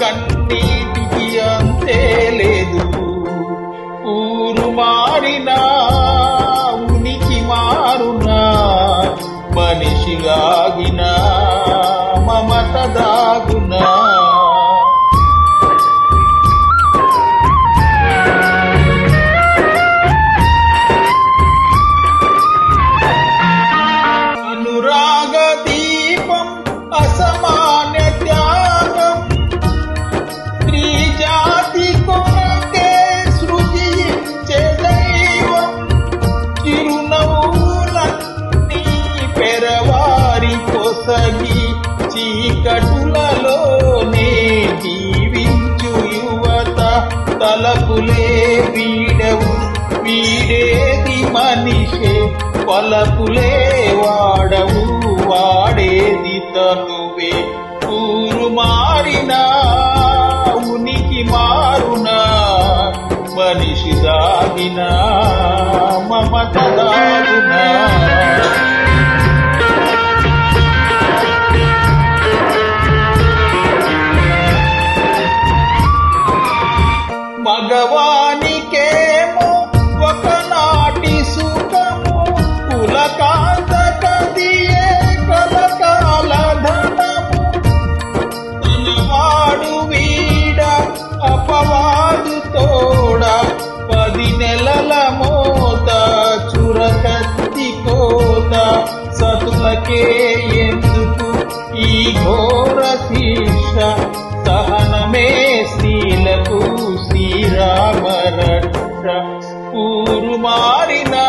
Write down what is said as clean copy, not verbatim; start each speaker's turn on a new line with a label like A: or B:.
A: కన్నీటికి అంతే లేదు. ఊరు మారినా ఉనికి మారునా, మనిషిలాగినా మమత దాగునా. అనురాగ దీపం అసమాన్య త్యాగం, స్త్రీ జాతి కొరకే సృజించే దైవం. చిరునవ్వులన్నీ పెరవారి పొసగి చీకటులలోనే జీవించు యువత. తలపులే వీడవు వీడేది మనిషే, పలపులే వాడవు వాడేది తనువే. ఊరు మారినా ఉనికి మారునా, మనిషి దాగినా మమత దాగునా. మగవానికేమో ఒకనాటి సుఖము, కులకాంత కదియే కలకాల ధనము. తనవాడు వీడ అపవాదు తోడ, 10 నెలల మోత చురకత్తి కోత. సతులకే ఎందుకు ఈ ఘోర శిక్ష, సహనమే స్త్రీలకు శ్రీరామ రక్ష. ఊరు మారినా